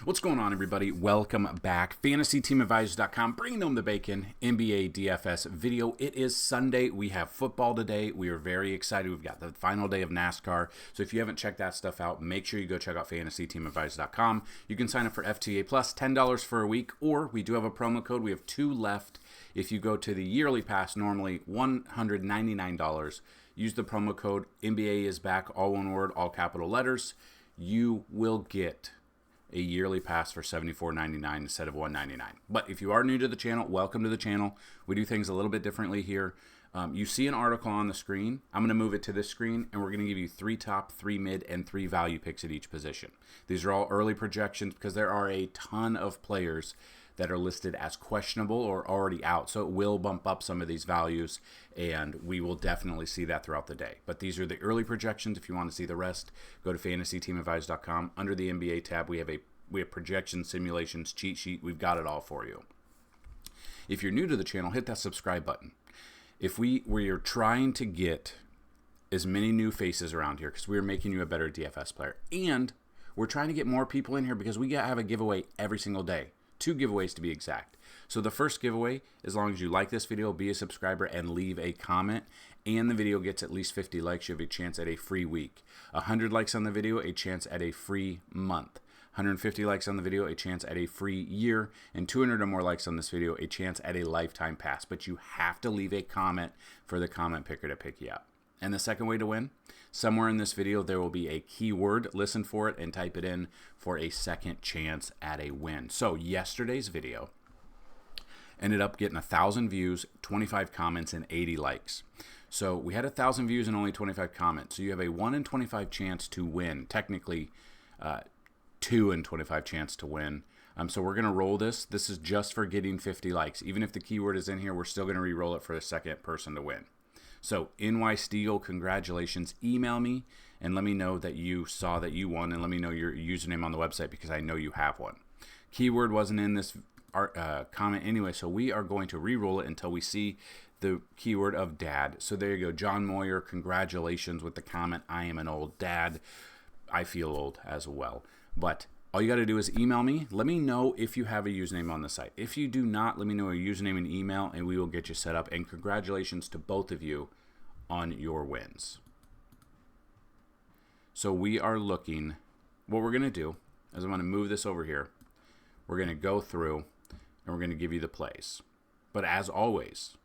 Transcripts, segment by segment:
What's going on, everybody? Welcome back. FantasyTeamAdvisors.com, bringing home the bacon, NBA DFS video. It is Sunday. We have football today. We are very excited. We've got the final day of NASCAR. So if you haven't checked that stuff out, make sure you go check out FantasyTeamAdvisors.com. You can sign up for FTA Plus, $10 for a week, or we do have a promo code. We have 2 left. If you go to the yearly pass, normally $199. Use the promo code NBA is back, all one word, all capital letters. You will get a yearly pass for $74.99 instead of $199. But if you are new to the channel, welcome to the channel. We do things a little bit differently here. You see an article on the screen. I'm going to move it to this screen, and we're going to give you 3 top, 3 mid, and 3 value picks at each position. These are all early projections because there are a ton of players that are listed as questionable or already out. So it will bump up some of these values, and we will definitely see that throughout the day. But these are the early projections. If you want to see the rest, go to FantasyTeamAdvisors.com. Under the NBA tab, we have projection simulations cheat sheet. We've got it all for you. If you're new to the channel, hit that subscribe button. If we are trying to get as many new faces around here because we're making you a better DFS player, and we're trying to get more people in here because we have a giveaway every single day. 2 giveaways to be exact. So the first giveaway, as long as you like this video, be a subscriber, and leave a comment, and the video gets at least 50 likes, you have a chance at a free week. 100 likes on the video, a chance at a free month. 150 likes on the video, a chance at a free year, and 200 or more likes on this video, a chance at a lifetime pass. But you have to leave a comment for the comment picker to pick you up. And the second way to win, somewhere in this video there will be a keyword. Listen for it and type it in for a second chance at a win. So yesterday's video ended up getting 1,000 views, 25 comments, and 80 likes. So we had 1,000 views and only 25 comments. So you have a 1 in 25 chance to win. Technically, 2 in 25 chance to win. So we're going to roll this. This is just for getting 50 likes. Even if the keyword is in here, we're still going to re-roll it for the second person to win. So, NY Steele, congratulations. Email me and let me know that you saw that you won, and let me know your username on the website because I know you have one. Keyword wasn't in this comment anyway, so we are going to re-roll it until we see the keyword of dad. So there you go. John Moyer, congratulations with the comment, I am an old dad. I feel old as well. But all you got to do is email me. Let me know if you have a username on the site. If you do not, let me know a username and email, and we will get you set up. And congratulations to both of you on your wins. So we are looking, what we're going to do is I'm going to move this over here. We're going to go through, and we're going to give you the plays. But as always,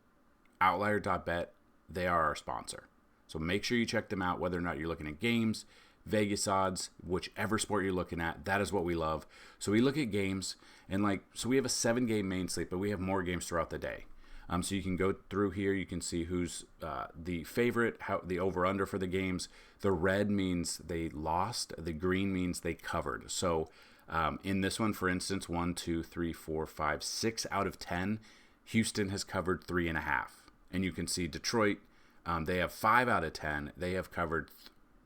Outlier.Bet, they are our sponsor. So make sure you check them out, whether or not you're looking at games, Vegas odds, whichever sport you're looking at. That is what we love. So we look at games, and so we have a 7-game main slate, but we have more games throughout the day. So you can go through here. You can see who's the favorite, how the over-under for the games. The red means they lost. The green means they covered. So in this one, for instance, 1, 2, 3, 4, 5, 6 out of 10, Houston has covered 3.5. And you can see Detroit, they have 5 out of 10. They have covered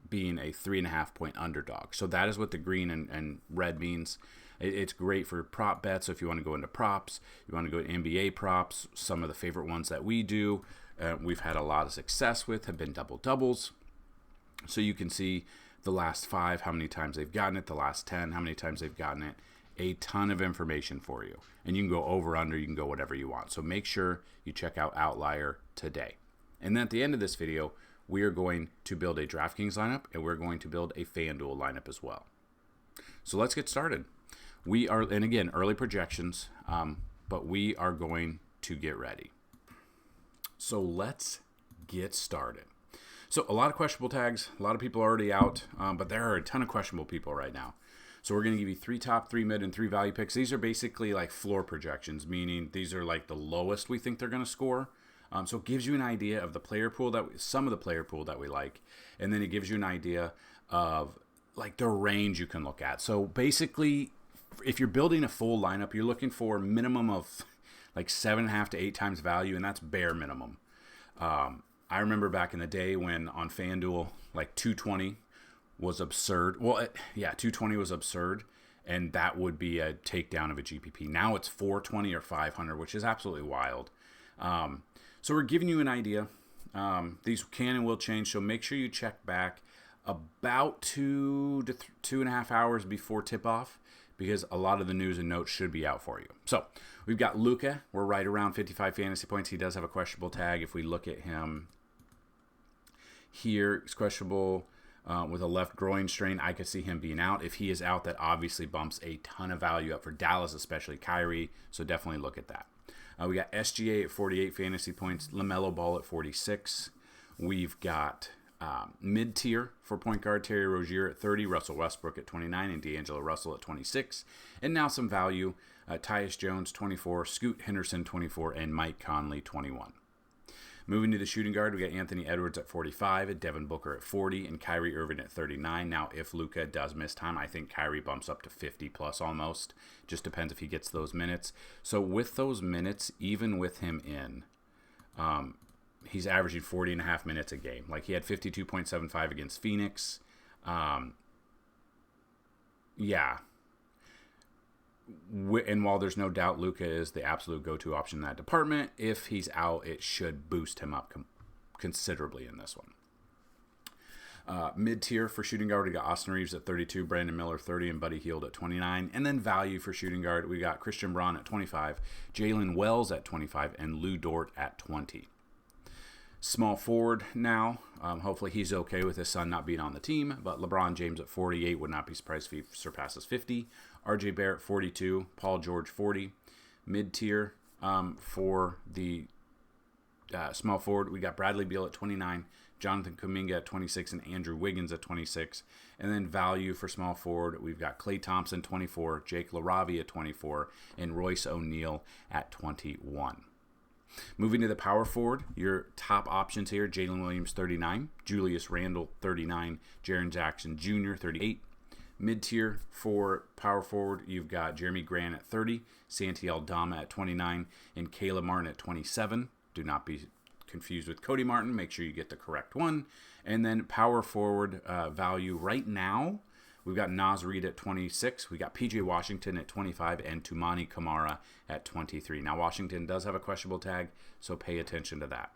being a 3.5-point underdog. So that is what the green and red means. It's great for prop bets. So if you want to go into props, you want to go to NBA props, some of the favorite ones that we do, we've had a lot of success with, have been double-doubles. So you can see the last 5, how many times they've gotten it, the last 10, how many times they've gotten it. A ton of information for you. And you can go over, under, you can go whatever you want. So make sure you check out Outlier today. And then at the end of this video, we are going to build a DraftKings lineup, and we're going to build a Fanduel lineup as well. So let's get started. We are, and again, early projections, but we are going to get ready. So let's get started. So a lot of questionable tags, a lot of people are already out, but there are a ton of questionable people right now. So we're going to give you 3 top, 3 mid, and 3 value picks. These are basically like floor projections, meaning these are like the lowest we think they're going to score. So it gives you an idea of the player pool some of the player pool that we like, and then it gives you an idea of like the range you can look at. So basically, if you're building a full lineup, you're looking for a minimum of like 7.5 to 8 times value, and that's bare minimum. I remember back in the day when on FanDuel, like 220 was absurd. Well, 220 was absurd, and that would be a takedown of a GPP. Now it's 420 or 500, which is absolutely wild. So we're giving you an idea. These can and will change, so make sure you check back about 2 to 2.5 hours before tip-off, because a lot of the news and notes should be out for you. So we've got Luka. We're right around 55 fantasy points. He does have a questionable tag. If we look at him here, he's questionable with a left groin strain. I could see him being out. If he is out, that obviously bumps a ton of value up for Dallas, especially Kyrie. So definitely look at that. We got SGA at 48 fantasy points, LaMelo Ball at 46. We've got mid-tier for point guard Terry Rozier at 30, Russell Westbrook at 29, and D'Angelo Russell at 26. And now some value, Tyus Jones 24, Scoot Henderson 24, and Mike Conley 21. Moving to the shooting guard, we got Anthony Edwards at 45, Devin Booker at 40, and Kyrie Irving at 39. Now, if Luka does miss time, I think Kyrie bumps up to 50 plus almost. Just depends if he gets those minutes. So with those minutes, even with him in, he's averaging 40.5 minutes a game. Like, he had 52.75 against Phoenix. Yeah. And while there's no doubt Luka is the absolute go-to option in that department, if he's out, it should boost him up considerably in this one. Mid-tier for shooting guard, we got Austin Reeves at 32, Brandon Miller 30, and Buddy Hield at 29. And then value for shooting guard, we got Christian Braun at 25, Jalen Wells at 25, and Lou Dort at 20. Small forward now. Hopefully he's okay with his son not being on the team. But LeBron James at 48, would not be surprised if he surpasses 50. RJ Barrett 42, Paul George 40. Mid-tier for the small forward, we got Bradley Beal at 29, Jonathan Kuminga at 26, and Andrew Wiggins at 26. And then value for small forward, we've got Klay Thompson 24, Jake LaRavia at 24, and Royce O'Neal at 21. Moving to the power forward, your top options here, Jalen Williams 39, Julius Randle 39, Jaren Jackson Jr. 38. Mid-tier for power forward, you've got Jeremy Grant at 30, Santi Aldama at 29, and Caleb Martin at 27. Do not be confused with Cody Martin. Make sure you get the correct one. And then power forward value right now, we've got Naz Reid at 26. We got PJ Washington at 25 and Tumani Kamara at 23. Now, Washington does have a questionable tag, so pay attention to that.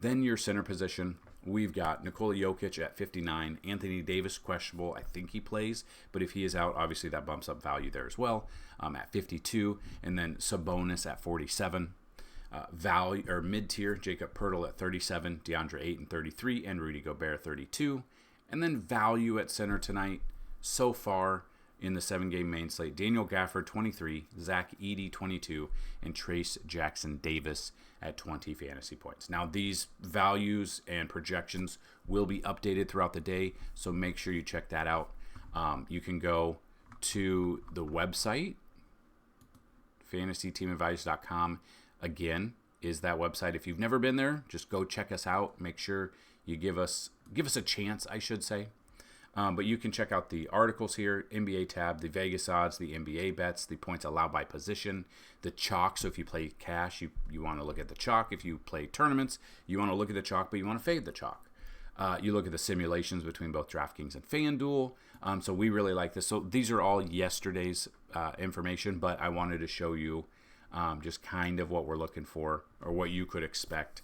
Then your center position, we've got Nikola Jokic at 59. Anthony Davis questionable. I think he plays, but if he is out, obviously that bumps up value there as well at 52. And then Sabonis at 47. Value or mid-tier, Jacob Poeltl at 37, DeAndre Ayton 33, and Rudy Gobert 32. And then value at center tonight, so far in the 7-game main slate, Daniel Gafford 23, Zach Edey 22, and Trace Jackson Davis at 20 fantasy points. Now, these values and projections will be updated throughout the day, so make sure you check that out. You can go to the website, FantasyTeamAdvisors.com. Again, is that website. If you've never been there, just go check us out. Make sure you give us a chance, I should say. But you can check out the articles here, NBA tab, the Vegas odds, the NBA bets, the points allowed by position, the chalk. So if you play cash, you want to look at the chalk. If you play tournaments, you want to look at the chalk, but you want to fade the chalk. You look at the simulations between both DraftKings and Fanduel. So we really like this. So these are all yesterday's information, but I wanted to show you just kind of what we're looking for or what you could expect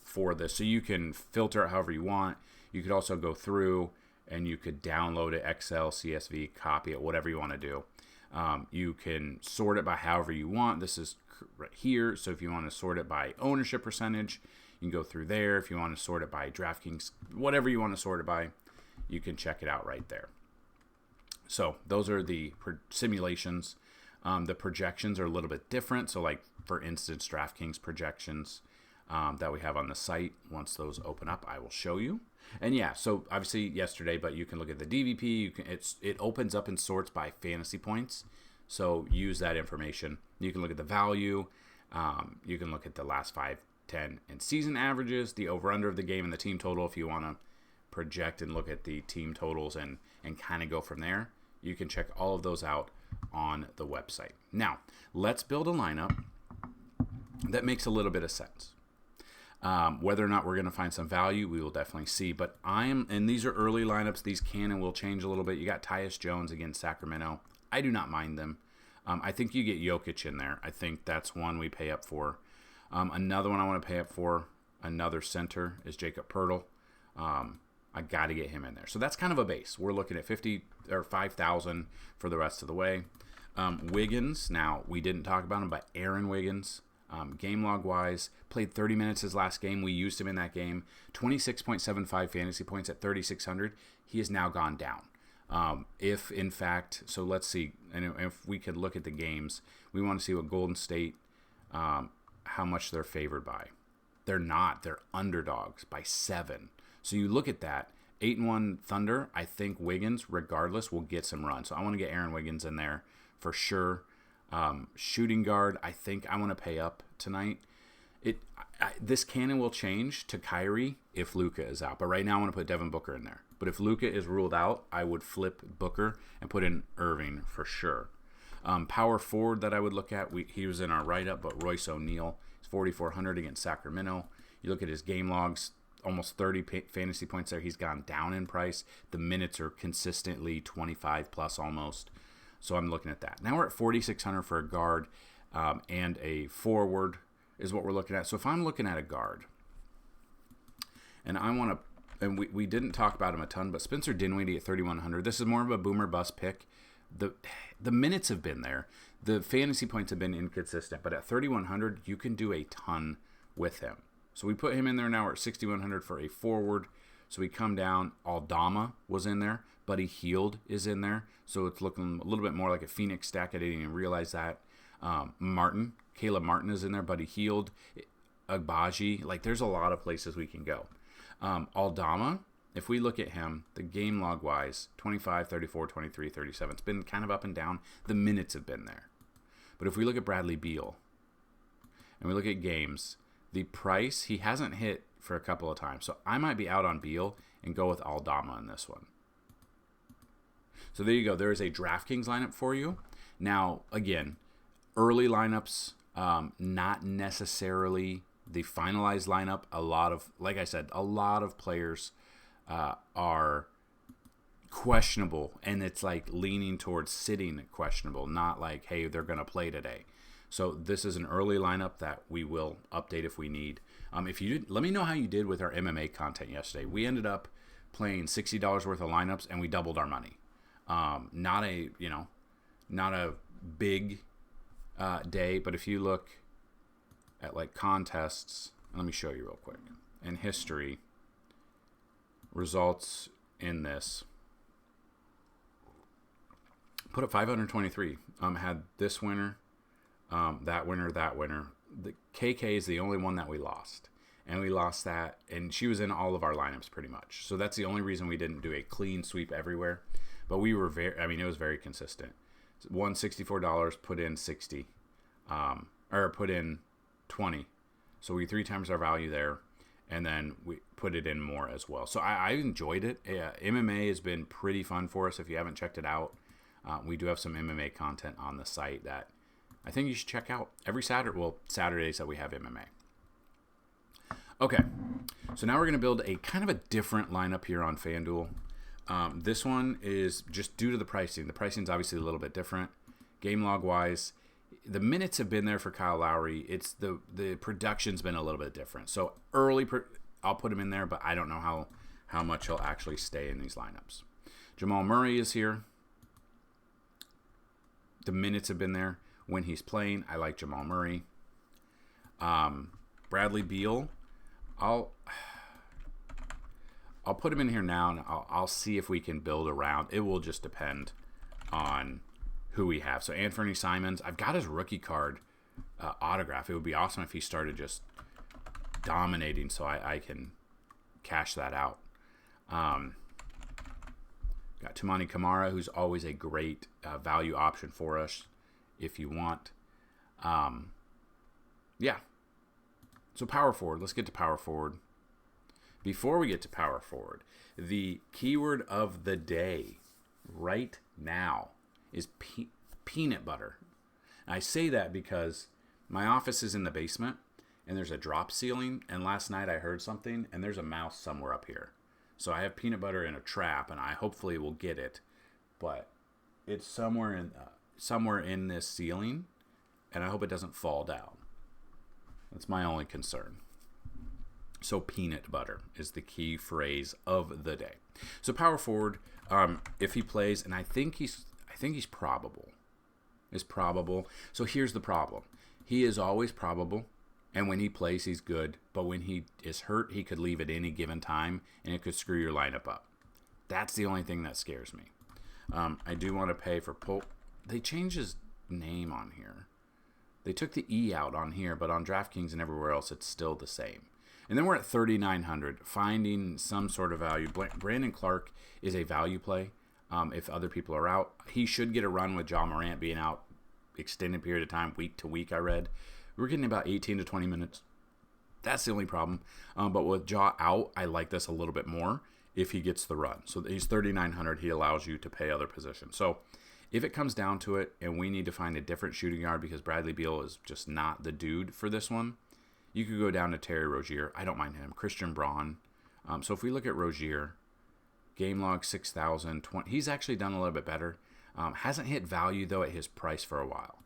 for this. So you can filter it however you want. You could also go through and you could download it, Excel, CSV, copy it, whatever you want to do. You can sort it by however you want. This is right here. So if you want to sort it by ownership percentage, you can go through there. If you want to sort it by DraftKings, whatever you want to sort it by, you can check it out right there. So those are the simulations. The projections are a little bit different. So like, for instance, DraftKings projections that we have on the site. Once those open up, I will show you. And yeah, so obviously yesterday, but you can look at the DVP. It opens up and sorts by fantasy points. So use that information. You can look at the value. You can look at the last 5, 10, and season averages, the over-under of the game, and the team total. If you want to project and look at the team totals and kind of go from there, you can check all of those out on the website. Now, let's build a lineup that makes a little bit of sense. Whether or not we're going to find some value, we will definitely see. But and these are early lineups. These can and will change a little bit. You got Tyus Jones against Sacramento. I do not mind them. I think you get Jokic in there. I think that's one we pay up for. Another one I want to pay up for, another center, is Jacob Poeltl. I got to get him in there. So that's kind of a base. We're looking at 50 or 5,000 for the rest of the way. Wiggins, now we didn't talk about him, but Aaron Wiggins, game log wise, played 30 minutes his last game. We used him in that game. 26.75 fantasy points at 3,600. He has now gone down. If in fact, so let's see, and if we could look at the games, we want to see what Golden State, how much they're favored by. They're not. They're underdogs by 7. So you look at that, 8-1 Thunder. I think Wiggins, regardless, will get some run. So I want to get Aaron Wiggins in there for sure. Shooting guard, I think I want to pay up tonight. This canon will change to Kyrie if Luka is out. But right now I want to put Devin Booker in there. But if Luka is ruled out, I would flip Booker and put in Irving for sure. Power forward that I would look at, he was in our write-up, but Royce O'Neal is 4,400 against Sacramento. You look at his game logs, almost 30 fantasy points there. He's gone down in price. The minutes are consistently 25 plus almost. So I'm looking at that. Now we're at 4,600 for a guard and a forward is what we're looking at. So if I'm looking at a guard and I want to, and we didn't talk about him a ton, but Spencer Dinwiddie at 3,100. This is more of a boomer bust pick. The minutes have been there. The fantasy points have been inconsistent, but at 3,100, you can do a ton with him. So we put him in there now. We're at 6,100 for a forward. So we come down. Aldama was in there. Buddy Hield is in there. So it's looking a little bit more like a Phoenix stack. I didn't even realize that. Caleb Martin is in there. Buddy Hield, Agbaji. Like there's a lot of places we can go. Aldama, if we look at him, the game log wise, 25, 34, 23, 37. It's been kind of up and down. The minutes have been there. But if we look at Bradley Beal and we look at games, the price, he hasn't hit for a couple of times. So I might be out on Beal and go with Aldama in this one. So there you go. There is a DraftKings lineup for you. Now, again, early lineups, not necessarily the finalized lineup. A lot of, like I said, a lot of players are questionable, and it's like leaning towards sitting questionable, not like, hey, they're going to play today. So this is an early lineup that we will update if we need. If you did, let me know how you did with our MMA content yesterday. We ended up playing $60 worth of lineups, and we doubled our money. Not a big day, but if you look at like contests, let me show you real quick. In history, results in this. Put up 523. Had this winner, that winner, that winner. The KK is the only one that we lost. And we lost that, and she was in all of our lineups pretty much. So that's the only reason we didn't do a clean sweep everywhere. But we were it was very consistent. Won $64, put in 60, or put in 20. So we 3 times our value there, and then we put it in more as well. So I enjoyed it. MMA has been pretty fun for us. If you haven't checked it out, we do have some MMA content on the site that I think you should check out every Saturday. Well, Saturdays that we have MMA. Okay, so now we're going to build a kind of a different lineup here on FanDuel. This one is just due to the pricing. The pricing is obviously a little bit different. Game log wise, the minutes have been there for Kyle Lowry. It's the production's been a little bit different. So I'll put him in there, but I don't know how much he'll actually stay in these lineups. Jamal Murray is here. The minutes have been there when he's playing. I like Jamal Murray. Bradley Beal, I'll put him in here now, and I'll see if we can build around. It will just depend on who we have. So Anthony Simons, I've got his rookie card autograph. It would be awesome if he started just dominating, so I can cash that out. Got Tumani Kamara, who's always a great value option for us if you want. Yeah. So power forward. Let's get to power forward. Before we get to power forward, the keyword of the day right now is peanut butter. And I say that because my office is in the basement, and there's a drop ceiling, and last night I heard something, and there's a mouse somewhere up here. So I have peanut butter in a trap, and I hopefully will get it, but it's somewhere in this ceiling, and I hope it doesn't fall down. That's my only concern. So peanut butter is the key phrase of the day. So power forward, if he plays, and I think he's probable. Is probable. So here's the problem. He is always probable, and when he plays, he's good. But when he is hurt, he could leave at any given time, and it could screw your lineup up. That's the only thing that scares me. I do want to pay for They changed his name on here. They took the E out on here, but on DraftKings and everywhere else, it's still the same. And then we're at 3,900, finding some sort of value. Brandon Clark is a value play. If other people are out, he should get a run with Ja Morant being out extended period of time, week to week. I read we're getting about 18 to 20 minutes. That's the only problem. But with Ja out, I like this a little bit more if he gets the run. So he's 3,900. He allows you to pay other positions. So if it comes down to it, and we need to find a different shooting guard because Bradley Beal is just not the dude for this one, you could go down to Terry Rozier. I don't mind him. Christian Braun. So if we look at Rozier, game log 6,020. He's actually done a little bit better. Hasn't hit value, though, at his price for a while.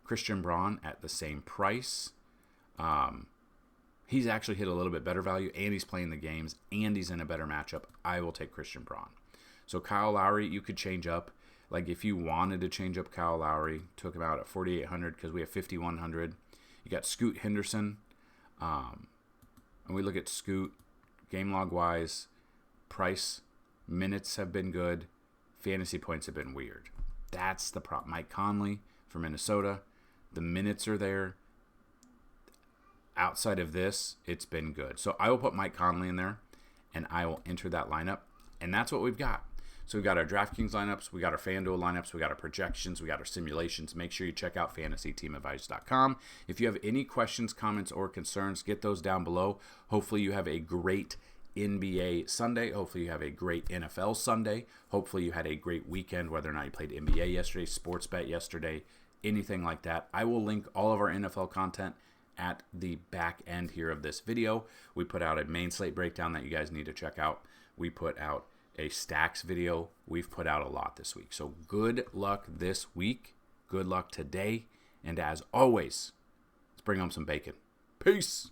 Christian Braun at the same price. He's actually hit a little bit better value, and he's playing the games, and he's in a better matchup. I will take Christian Braun. So Kyle Lowry, you could change up. Like if you wanted to change up Kyle Lowry, took him out at 4,800 because we have 5,100. You got Scoot Henderson. And we look at Scoot, game log wise, price, minutes have been good, fantasy points have been weird. That's the problem. Mike Conley from Minnesota, the minutes are there. Outside of this, it's been good. So I will put Mike Conley in there, and I will enter that lineup, and that's what we've got. So we've got our DraftKings lineups, we got our Fanduel lineups, we got our projections, we got our simulations. Make sure you check out FantasyTeamAdvisors.com. If you have any questions, comments, or concerns, get those down below. Hopefully you have a great NBA Sunday. Hopefully you have a great NFL Sunday. Hopefully you had a great weekend, whether or not you played NBA yesterday, sports bet yesterday, anything like that. I will link all of our NFL content at the back end here of this video. We put out a main slate breakdown that you guys need to check out. We put out a stacks video. We've put out a lot this week. So good luck this week. Good luck today. And as always, let's bring home some bacon. Peace.